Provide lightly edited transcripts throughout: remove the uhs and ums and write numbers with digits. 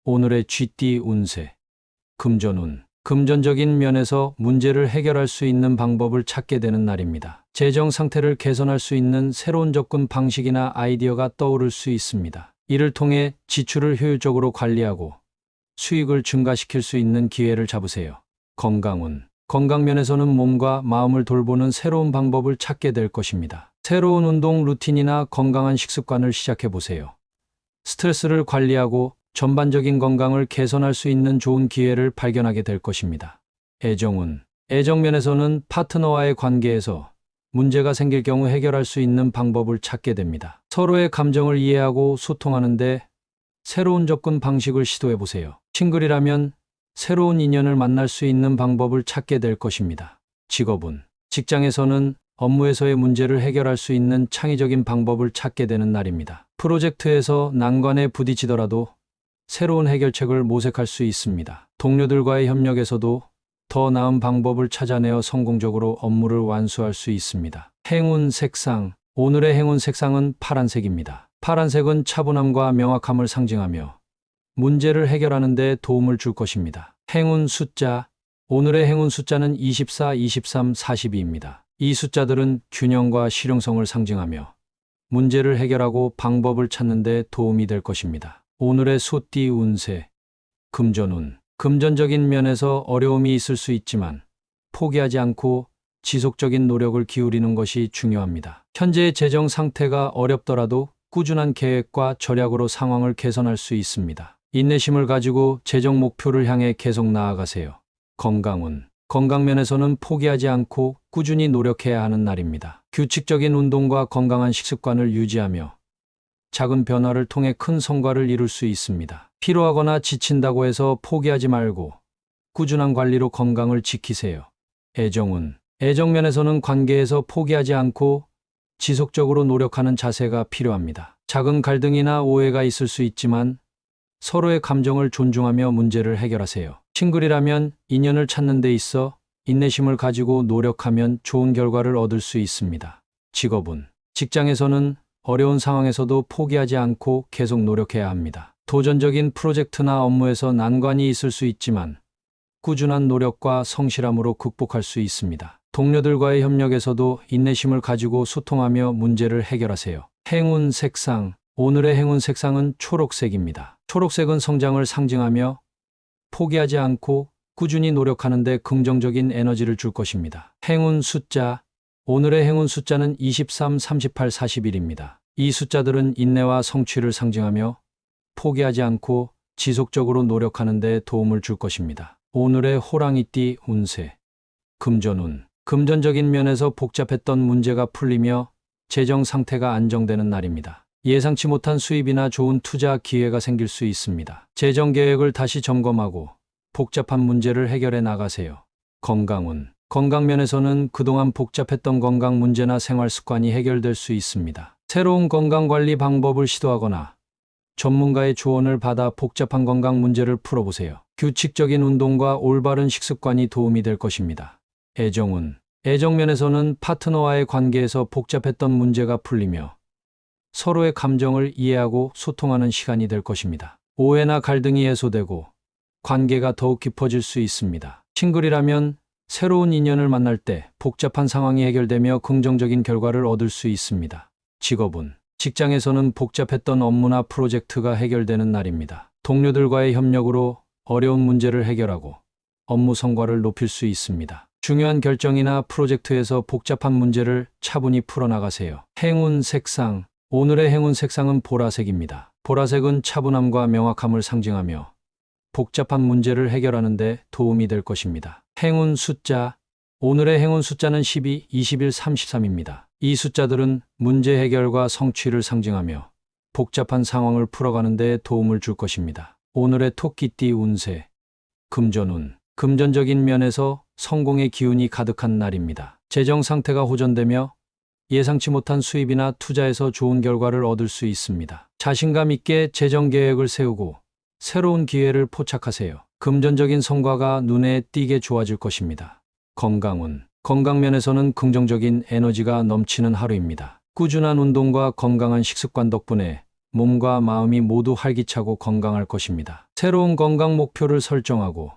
오늘의 쥐띠 운세. 금전운. 금전적인 면에서 문제를 해결할 수 있는 방법을 찾게 되는 날입니다. 재정 상태를 개선할 수 있는 새로운 접근 방식이나 아이디어가 떠오를 수 있습니다. 이를 통해 지출을 효율적으로 관리하고 수익을 증가시킬 수 있는 기회를 잡으세요. 건강운. 건강 면에서는 몸과 마음을 돌보는 새로운 방법을 찾게 될 것입니다. 새로운 운동 루틴이나 건강한 식습관을 시작해 보세요. 스트레스를 관리하고 전반적인 건강을 개선할 수 있는 좋은 기회를 발견하게 될 것입니다. 애정운. 애정면에서는 파트너와의 관계에서 문제가 생길 경우 해결할 수 있는 방법을 찾게 됩니다. 서로의 감정을 이해하고 소통하는데 새로운 접근 방식을 시도해 보세요. 싱글이라면 새로운 인연을 만날 수 있는 방법을 찾게 될 것입니다. 직업운. 직장에서는 업무에서의 문제를 해결할 수 있는 창의적인 방법을 찾게 되는 날입니다. 프로젝트에서 난관에 부딪히더라도 새로운 해결책을 모색할 수 있습니다. 동료들과의 협력에서도 더 나은 방법을 찾아내어 성공적으로 업무를 완수할 수 있습니다. 행운 색상. 오늘의 행운 색상은 파란색입니다. 파란색은 차분함과 명확함을 상징하며 문제를 해결하는 데 도움을 줄 것입니다. 행운 숫자. 오늘의 행운 숫자는 24, 23, 42입니다. 이 숫자들은 균형과 실용성을 상징하며 문제를 해결하고 방법을 찾는 데 도움이 될 것입니다. 오늘의 소띠 운세. 금전운. 금전적인 면에서 어려움이 있을 수 있지만 포기하지 않고 지속적인 노력을 기울이는 것이 중요합니다. 현재의 재정 상태가 어렵더라도 꾸준한 계획과 절약으로 상황을 개선할 수 있습니다. 인내심을 가지고 재정 목표를 향해 계속 나아가세요. 건강운. 건강면에서는 포기하지 않고 꾸준히 노력해야 하는 날입니다. 규칙적인 운동과 건강한 식습관을 유지하며 작은 변화를 통해 큰 성과를 이룰 수 있습니다. 피로하거나 지친다고 해서 포기하지 말고 꾸준한 관리로 건강을 지키세요. 애정운. 애정면에서는 관계에서 포기하지 않고 지속적으로 노력하는 자세가 필요합니다. 작은 갈등이나 오해가 있을 수 있지만 서로의 감정을 존중하며 문제를 해결하세요. 싱글이라면 인연을 찾는 데 있어 인내심을 가지고 노력하면 좋은 결과를 얻을 수 있습니다. 직업운. 직장에서는 어려운 상황에서도 포기하지 않고 계속 노력해야 합니다. 도전적인 프로젝트나 업무에서 난관이 있을 수 있지만 꾸준한 노력과 성실함으로 극복할 수 있습니다. 동료들과의 협력에서도 인내심을 가지고 소통하며 문제를 해결하세요. 행운 색상. 오늘의 행운 색상은 초록색입니다. 초록색은 성장을 상징하며 포기하지 않고 꾸준히 노력하는 데 긍정적인 에너지를 줄 것입니다. 행운 숫자. 오늘의 행운 숫자는 23, 38, 41입니다. 이 숫자들은 인내와 성취를 상징하며 포기하지 않고 지속적으로 노력하는 데 도움을 줄 것입니다. 오늘의 호랑이띠 운세. 금전운. 금전적인 면에서 복잡했던 문제가 풀리며 재정 상태가 안정되는 날입니다. 예상치 못한 수입이나 좋은 투자 기회가 생길 수 있습니다. 재정 계획을 다시 점검하고 복잡한 문제를 해결해 나가세요. 건강운. 건강면에서는 그동안 복잡했던 건강 문제나 생활 습관이 해결될 수 있습니다. 새로운 건강관리 방법을 시도하거나 전문가의 조언을 받아 복잡한 건강 문제를 풀어보세요. 규칙적인 운동과 올바른 식습관이 도움이 될 것입니다. 애정운. 애정면에서는 파트너와의 관계에서 복잡했던 문제가 풀리며 서로의 감정을 이해하고 소통하는 시간이 될 것입니다. 오해나 갈등이 해소되고 관계가 더욱 깊어질 수 있습니다. 싱글이라면 새로운 인연을 만날 때 복잡한 상황이 해결되며 긍정적인 결과를 얻을 수 있습니다. 직업운. 직장에서는 복잡했던 업무나 프로젝트가 해결되는 날입니다. 동료들과의 협력으로 어려운 문제를 해결하고 업무 성과를 높일 수 있습니다. 중요한 결정이나 프로젝트에서 복잡한 문제를 차분히 풀어나가세요. 행운 색상. 오늘의 행운 색상은 보라색입니다. 보라색은 차분함과 명확함을 상징하며 복잡한 문제를 해결하는 데 도움이 될 것입니다. 행운 숫자. 오늘의 행운 숫자는 12, 21, 33입니다. 이 숫자들은 문제 해결과 성취를 상징하며 복잡한 상황을 풀어가는 데 도움을 줄 것입니다. 오늘의 토끼띠 운세. 금전운. 금전적인 면에서 성공의 기운이 가득한 날입니다. 재정 상태가 호전되며 예상치 못한 수입이나 투자에서 좋은 결과를 얻을 수 있습니다. 자신감 있게 재정 계획을 세우고 새로운 기회를 포착하세요. 금전적인 성과가 눈에 띄게 좋아질 것입니다. 건강운. 건강면에서는 긍정적인 에너지가 넘치는 하루입니다. 꾸준한 운동과 건강한 식습관 덕분에 몸과 마음이 모두 활기차고 건강할 것입니다. 새로운 건강 목표를 설정하고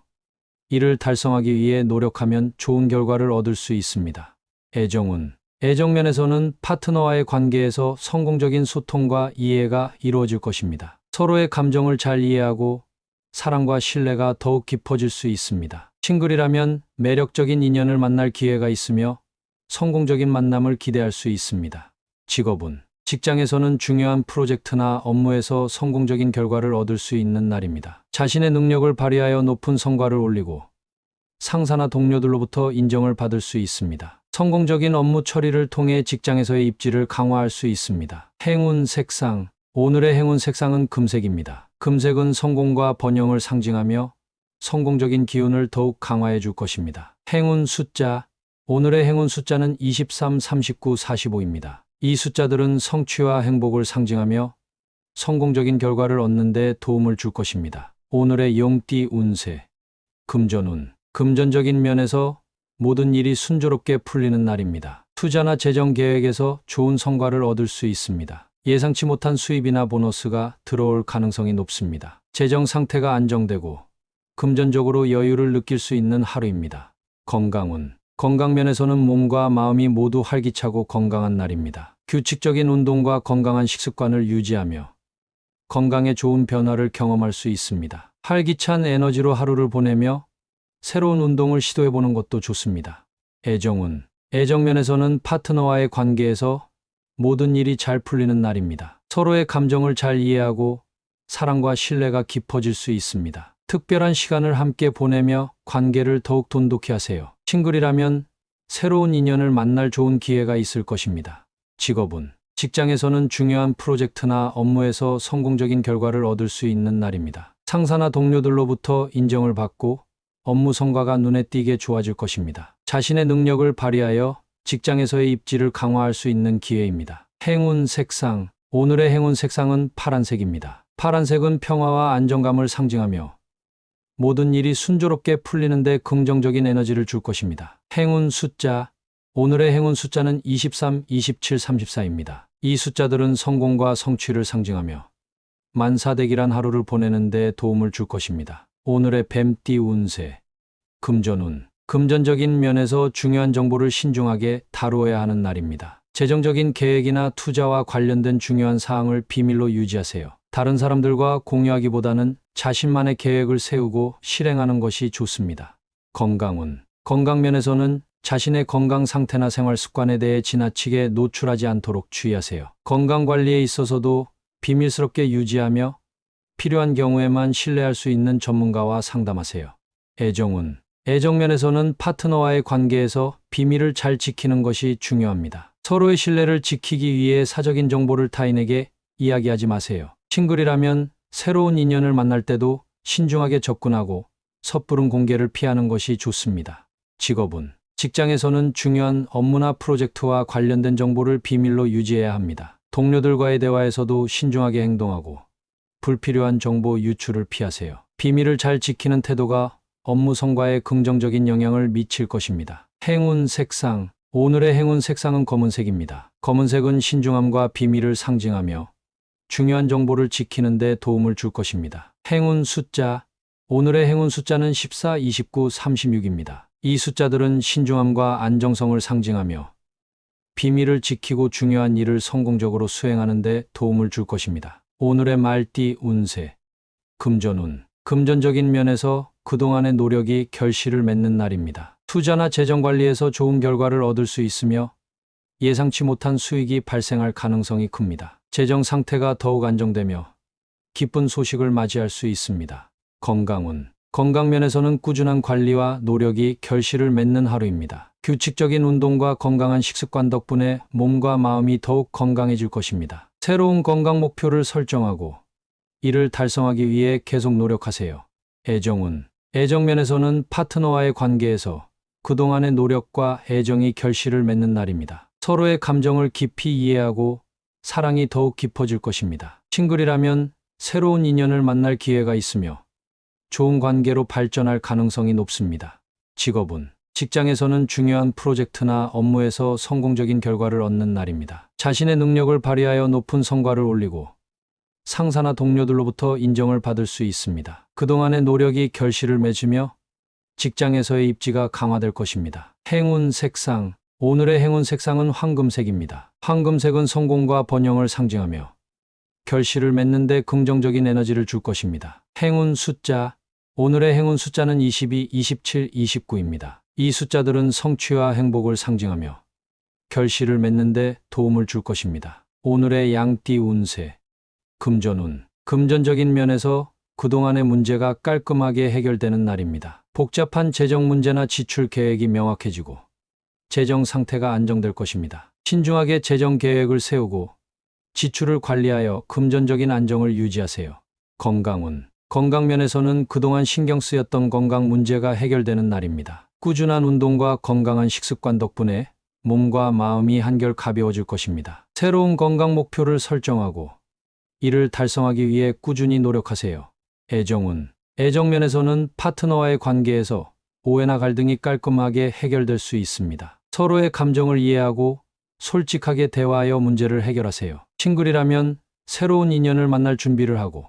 이를 달성하기 위해 노력하면 좋은 결과를 얻을 수 있습니다. 애정운. 애정면에서는 파트너와의 관계에서 성공적인 소통과 이해가 이루어질 것입니다. 서로의 감정을 잘 이해하고 사랑과 신뢰가 더욱 깊어질 수 있습니다. 싱글이라면 매력적인 인연을 만날 기회가 있으며 성공적인 만남을 기대할 수 있습니다. 직업운. 직장에서는 중요한 프로젝트나 업무에서 성공적인 결과를 얻을 수 있는 날입니다. 자신의 능력을 발휘하여 높은 성과를 올리고 상사나 동료들로부터 인정을 받을 수 있습니다. 성공적인 업무 처리를 통해 직장에서의 입지를 강화할 수 있습니다. 행운 색상. 오늘의 행운 색상은 금색입니다. 금색은 성공과 번영을 상징하며 성공적인 기운을 더욱 강화해 줄 것입니다. 행운 숫자. 오늘의 행운 숫자는 23, 39, 45입니다. 이 숫자들은 성취와 행복을 상징하며 성공적인 결과를 얻는 데 도움을 줄 것입니다. 오늘의 용띠 운세. 금전운. 금전적인 면에서 모든 일이 순조롭게 풀리는 날입니다. 투자나 재정 계획에서 좋은 성과를 얻을 수 있습니다. 예상치 못한 수입이나 보너스가 들어올 가능성이 높습니다. 재정 상태가 안정되고 금전적으로 여유를 느낄 수 있는 하루입니다. 건강운. 건강면에서는 몸과 마음이 모두 활기차고 건강한 날입니다. 규칙적인 운동과 건강한 식습관을 유지하며 건강에 좋은 변화를 경험할 수 있습니다. 활기찬 에너지로 하루를 보내며 새로운 운동을 시도해보는 것도 좋습니다. 애정운. 애정면에서는 파트너와의 관계에서 모든 일이 잘 풀리는 날입니다. 서로의 감정을 잘 이해하고 사랑과 신뢰가 깊어질 수 있습니다. 특별한 시간을 함께 보내며 관계를 더욱 돈독히 하세요. 싱글이라면 새로운 인연을 만날 좋은 기회가 있을 것입니다. 직업운. 직장에서는 중요한 프로젝트나 업무에서 성공적인 결과를 얻을 수 있는 날입니다. 상사나 동료들로부터 인정을 받고 업무 성과가 눈에 띄게 좋아질 것입니다. 자신의 능력을 발휘하여 직장에서의 입지를 강화할 수 있는 기회입니다. 행운 색상. 오늘의 행운 색상은 파란색입니다. 파란색은 평화와 안정감을 상징하며 모든 일이 순조롭게 풀리는데 긍정적인 에너지를 줄 것입니다. 행운 숫자. 오늘의 행운 숫자는 23, 27, 34입니다. 이 숫자들은 성공과 성취를 상징하며 만사대길한 하루를 보내는 데 도움을 줄 것입니다. 오늘의 뱀띠 운세. 금전운. 금전적인 면에서 중요한 정보를 신중하게 다루어야 하는 날입니다. 재정적인 계획이나 투자와 관련된 중요한 사항을 비밀로 유지하세요. 다른 사람들과 공유하기보다는 자신만의 계획을 세우고 실행하는 것이 좋습니다. 건강운. 건강면에서는 자신의 건강 상태나 생활 습관에 대해 지나치게 노출하지 않도록 주의하세요. 건강 관리에 있어서도 비밀스럽게 유지하며 필요한 경우에만 신뢰할 수 있는 전문가와 상담하세요. 애정운. 애정면에서는 파트너와의 관계에서 비밀을 잘 지키는 것이 중요합니다. 서로의 신뢰를 지키기 위해 사적인 정보를 타인에게 이야기하지 마세요. 싱글이라면 새로운 인연을 만날 때도 신중하게 접근하고 섣부른 공개를 피하는 것이 좋습니다. 직업운. 직장에서는 중요한 업무나 프로젝트와 관련된 정보를 비밀로 유지해야 합니다. 동료들과의 대화에서도 신중하게 행동하고 불필요한 정보 유출을 피하세요. 비밀을 잘 지키는 태도가 업무 성과에 긍정적인 영향을 미칠 것입니다. 행운 색상. 오늘의 행운 색상은 검은색입니다. 검은색은 신중함과 비밀을 상징하며 중요한 정보를 지키는 데 도움을 줄 것입니다. 행운 숫자. 오늘의 행운 숫자는 14, 29, 36입니다. 이 숫자들은 신중함과 안정성을 상징하며 비밀을 지키고 중요한 일을 성공적으로 수행하는 데 도움을 줄 것입니다. 오늘의 말띠 운세. 금전운. 금전적인 면에서 그동안의 노력이 결실을 맺는 날입니다. 투자나 재정 관리에서 좋은 결과를 얻을 수 있으며 예상치 못한 수익이 발생할 가능성이 큽니다. 재정 상태가 더욱 안정되며 기쁜 소식을 맞이할 수 있습니다. 건강운. 건강면에서는 꾸준한 관리와 노력이 결실을 맺는 하루입니다. 규칙적인 운동과 건강한 식습관 덕분에 몸과 마음이 더욱 건강해질 것입니다. 새로운 건강 목표를 설정하고 이를 달성하기 위해 계속 노력하세요. 애정운. 애정면에서는 파트너와의 관계에서 그동안의 노력과 애정이 결실을 맺는 날입니다. 서로의 감정을 깊이 이해하고 사랑이 더욱 깊어질 것입니다. 싱글이라면 새로운 인연을 만날 기회가 있으며 좋은 관계로 발전할 가능성이 높습니다. 직업운. 직장에서는 중요한 프로젝트나 업무에서 성공적인 결과를 얻는 날입니다. 자신의 능력을 발휘하여 높은 성과를 올리고 상사나 동료들로부터 인정을 받을 수 있습니다. 그동안의 노력이 결실을 맺으며 직장에서의 입지가 강화될 것입니다. 행운 색상. 오늘의 행운 색상은 황금색입니다. 황금색은 성공과 번영을 상징하며 결실을 맺는 데 긍정적인 에너지를 줄 것입니다. 행운 숫자. 오늘의 행운 숫자는 22, 27, 29입니다. 이 숫자들은 성취와 행복을 상징하며 결실을 맺는 데 도움을 줄 것입니다. 오늘의 양띠 운세. 금전운. 금전적인 면에서 그동안의 문제가 깔끔하게 해결되는 날입니다. 복잡한 재정 문제나 지출 계획이 명확해지고 재정 상태가 안정될 것입니다. 신중하게 재정 계획을 세우고 지출을 관리하여 금전적인 안정을 유지하세요. 건강운. 건강 면에서는 그동안 신경 쓰였던 건강 문제가 해결되는 날입니다. 꾸준한 운동과 건강한 식습관 덕분에 몸과 마음이 한결 가벼워질 것입니다. 새로운 건강 목표를 설정하고 이를 달성하기 위해 꾸준히 노력하세요. 애정운. 애정 면에서는 파트너와의 관계에서 오해나 갈등이 깔끔하게 해결될 수 있습니다. 서로의 감정을 이해하고 솔직하게 대화하여 문제를 해결하세요. 싱글이라면 새로운 인연을 만날 준비를 하고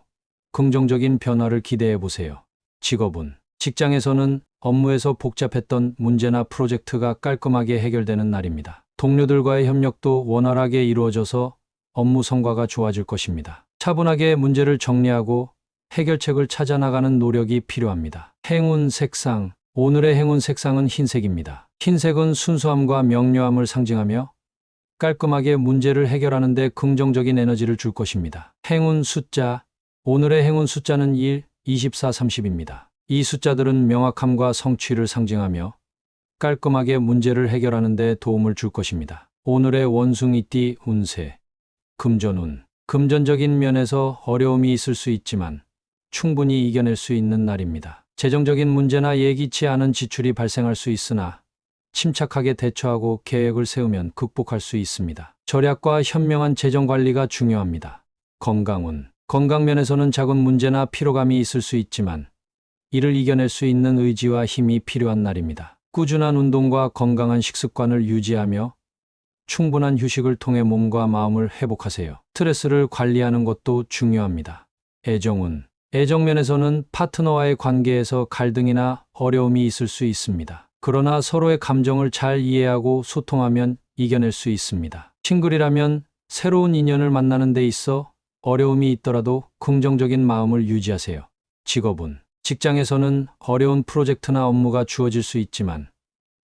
긍정적인 변화를 기대해 보세요. 직업운. 직장에서는 업무에서 복잡했던 문제나 프로젝트가 깔끔하게 해결되는 날입니다. 동료들과의 협력도 원활하게 이루어져서 업무 성과가 좋아질 것입니다. 차분하게 문제를 정리하고 해결책을 찾아 나가는 노력이 필요합니다. 행운 색상. 오늘의 행운 색상은 흰색입니다. 흰색은 순수함과 명료함을 상징하며 깔끔하게 문제를 해결하는 데 긍정적인 에너지를 줄 것입니다. 행운 숫자. 오늘의 행운 숫자는 1, 24, 30입니다. 이 숫자들은 명확함과 성취를 상징하며 깔끔하게 문제를 해결하는 데 도움을 줄 것입니다. 오늘의 원숭이띠 운세. 금전운. 금전적인 면에서 어려움이 있을 수 있지만 충분히 이겨낼 수 있는 날입니다. 재정적인 문제나 예기치 않은 지출이 발생할 수 있으나 침착하게 대처하고 계획을 세우면 극복할 수 있습니다. 절약과 현명한 재정 관리가 중요합니다. 건강운. 건강 면에서는 작은 문제나 피로감이 있을 수 있지만 이를 이겨낼 수 있는 의지와 힘이 필요한 날입니다. 꾸준한 운동과 건강한 식습관을 유지하며 충분한 휴식을 통해 몸과 마음을 회복하세요. 스트레스를 관리하는 것도 중요합니다. 애정운. 애정 면에서는 파트너와의 관계에서 갈등이나 어려움이 있을 수 있습니다. 그러나 서로의 감정을 잘 이해하고 소통하면 이겨낼 수 있습니다. 싱글이라면 새로운 인연을 만나는 데 있어 어려움이 있더라도 긍정적인 마음을 유지하세요. 직업운. 직장에서는 어려운 프로젝트나 업무가 주어질 수 있지만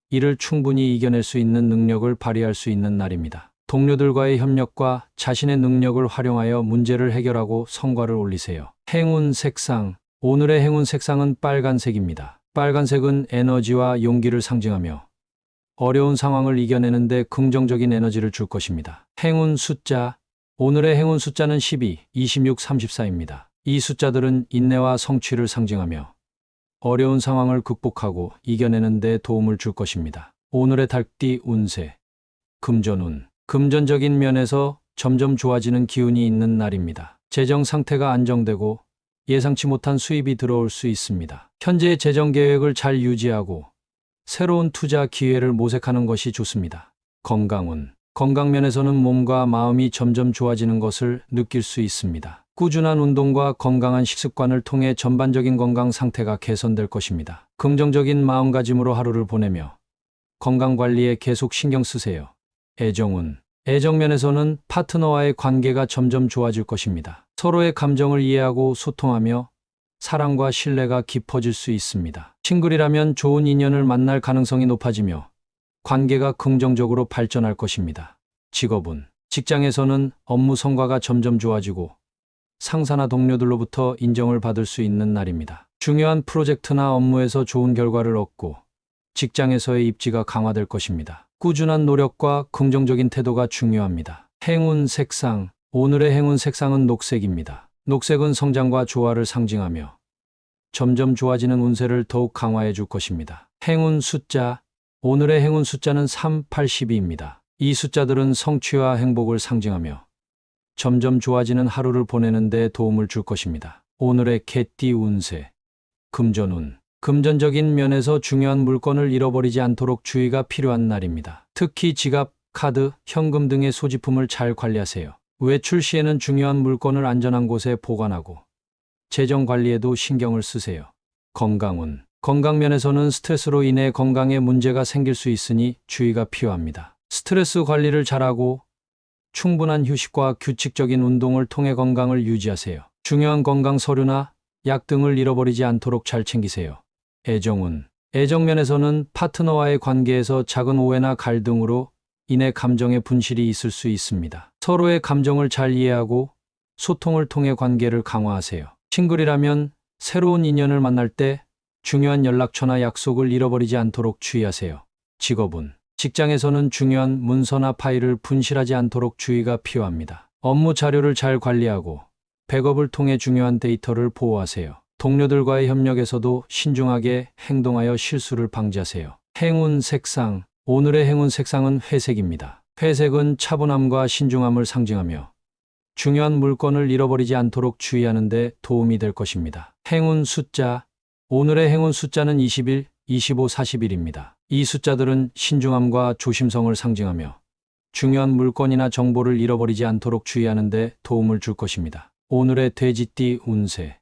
이를 충분히 이겨낼 수 있는 능력을 발휘할 수 있는 날입니다. 동료들과의 협력과 자신의 능력을 활용하여 문제를 해결하고 성과를 올리세요. 행운 색상. 오늘의 행운 색상은 빨간색입니다. 빨간색은 에너지와 용기를 상징하며 어려운 상황을 이겨내는 데 긍정적인 에너지를 줄 것입니다. 행운 숫자. 오늘의 행운 숫자는 12, 26, 34입니다. 이 숫자들은 인내와 성취를 상징하며 어려운 상황을 극복하고 이겨내는 데 도움을 줄 것입니다. 오늘의 달띠 운세. 금전운. 금전적인 면에서 점점 좋아지는 기운이 있는 날입니다. 재정 상태가 안정되고 예상치 못한 수입이 들어올 수 있습니다. 현재의 재정 계획을 잘 유지하고 새로운 투자 기회를 모색하는 것이 좋습니다. 건강운. 건강 면에서는 몸과 마음이 점점 좋아지는 것을 느낄 수 있습니다. 꾸준한 운동과 건강한 식습관을 통해 전반적인 건강 상태가 개선될 것입니다. 긍정적인 마음가짐으로 하루를 보내며 건강 관리에 계속 신경 쓰세요. 애정운. 애정 면에서는 파트너와의 관계가 점점 좋아질 것입니다. 서로의 감정을 이해하고 소통하며 사랑과 신뢰가 깊어질 수 있습니다. 싱글이라면 좋은 인연을 만날 가능성이 높아지며 관계가 긍정적으로 발전할 것입니다. 직업운. 직장에서는 업무 성과가 점점 좋아지고 상사나 동료들로부터 인정을 받을 수 있는 날입니다. 중요한 프로젝트나 업무에서 좋은 결과를 얻고 직장에서의 입지가 강화될 것입니다. 꾸준한 노력과 긍정적인 태도가 중요합니다. 행운 색상. 오늘의 행운 색상은 녹색입니다. 녹색은 성장과 조화를 상징하며 점점 좋아지는 운세를 더욱 강화해 줄 것입니다. 행운 숫자. 오늘의 행운 숫자는 3, 8, 12입니다. 이 숫자들은 성취와 행복을 상징하며 점점 좋아지는 하루를 보내는 데 도움을 줄 것입니다. 오늘의 개띠 운세. 금전운. 금전적인 면에서 중요한 물건을 잃어버리지 않도록 주의가 필요한 날입니다. 특히 지갑, 카드, 현금 등의 소지품을 잘 관리하세요. 외출 시에는 중요한 물건을 안전한 곳에 보관하고 재정 관리에도 신경을 쓰세요. 건강운. 건강 면에서는 스트레스로 인해 건강에 문제가 생길 수 있으니 주의가 필요합니다. 스트레스 관리를 잘하고 충분한 휴식과 규칙적인 운동을 통해 건강을 유지하세요. 중요한 건강 서류나 약 등을 잃어버리지 않도록 잘 챙기세요. 애정운. 애정 면에서는 파트너와의 관계에서 작은 오해나 갈등으로 인해 감정의 분실이 있을 수 있습니다. 서로의 감정을 잘 이해하고 소통을 통해 관계를 강화하세요. 싱글이라면 새로운 인연을 만날 때 중요한 연락처나 약속을 잃어버리지 않도록 주의하세요. 직업운. 직장에서는 중요한 문서나 파일을 분실하지 않도록 주의가 필요합니다. 업무 자료를 잘 관리하고 백업을 통해 중요한 데이터를 보호하세요. 동료들과의 협력에서도 신중하게 행동하여 실수를 방지하세요. 행운 색상. 오늘의 행운 색상은 회색입니다. 회색은 차분함과 신중함을 상징하며 중요한 물건을 잃어버리지 않도록 주의하는 데 도움이 될 것입니다. 행운 숫자. 오늘의 행운 숫자는 21, 25, 41입니다. 이 숫자들은 신중함과 조심성을 상징하며 중요한 물건이나 정보를 잃어버리지 않도록 주의하는 데 도움을 줄 것입니다. 오늘의 돼지띠 운세.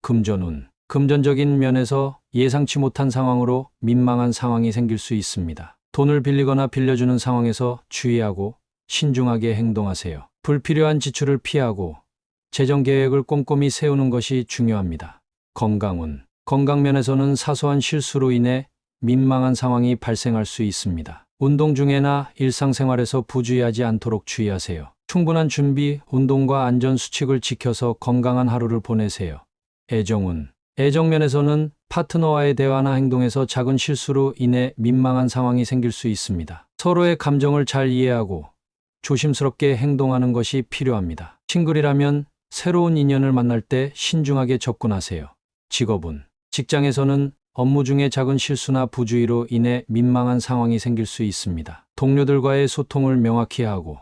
금전운. 금전적인 면에서 예상치 못한 상황으로 민망한 상황이 생길 수 있습니다. 돈을 빌리거나 빌려주는 상황에서 주의하고 신중하게 행동하세요. 불필요한 지출을 피하고 재정 계획을 꼼꼼히 세우는 것이 중요합니다. 건강운. 건강 면에서는 사소한 실수로 인해 민망한 상황이 발생할 수 있습니다. 운동 중에나 일상생활에서 부주의하지 않도록 주의하세요. 충분한 준비, 운동과 안전 수칙을 지켜서 건강한 하루를 보내세요. 애정운. 애정 면에서는 파트너와의 대화나 행동에서 작은 실수로 인해 민망한 상황이 생길 수 있습니다. 서로의 감정을 잘 이해하고 조심스럽게 행동하는 것이 필요합니다. 싱글이라면 새로운 인연을 만날 때 신중하게 접근하세요. 직업운. 직장에서는 업무 중에 작은 실수나 부주의로 인해 민망한 상황이 생길 수 있습니다. 동료들과의 소통을 명확히 하고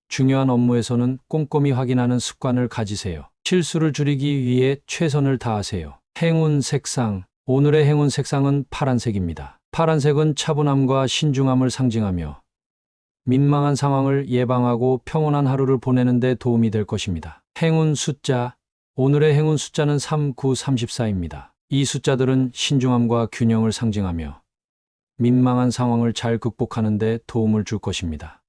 중요한 업무에서는 꼼꼼히 확인하는 습관을 가지세요. 실수를 줄이기 위해 최선을 다하세요. 행운 색상. 오늘의 행운 색상은 파란색입니다. 파란색은 차분함과 신중함을 상징하며 민망한 상황을 예방하고 평온한 하루를 보내는 데 도움이 될 것입니다. 행운 숫자. 오늘의 행운 숫자는 3, 9, 34입니다. 이 숫자들은 신중함과 균형을 상징하며 민망한 상황을 잘 극복하는 데 도움을 줄 것입니다.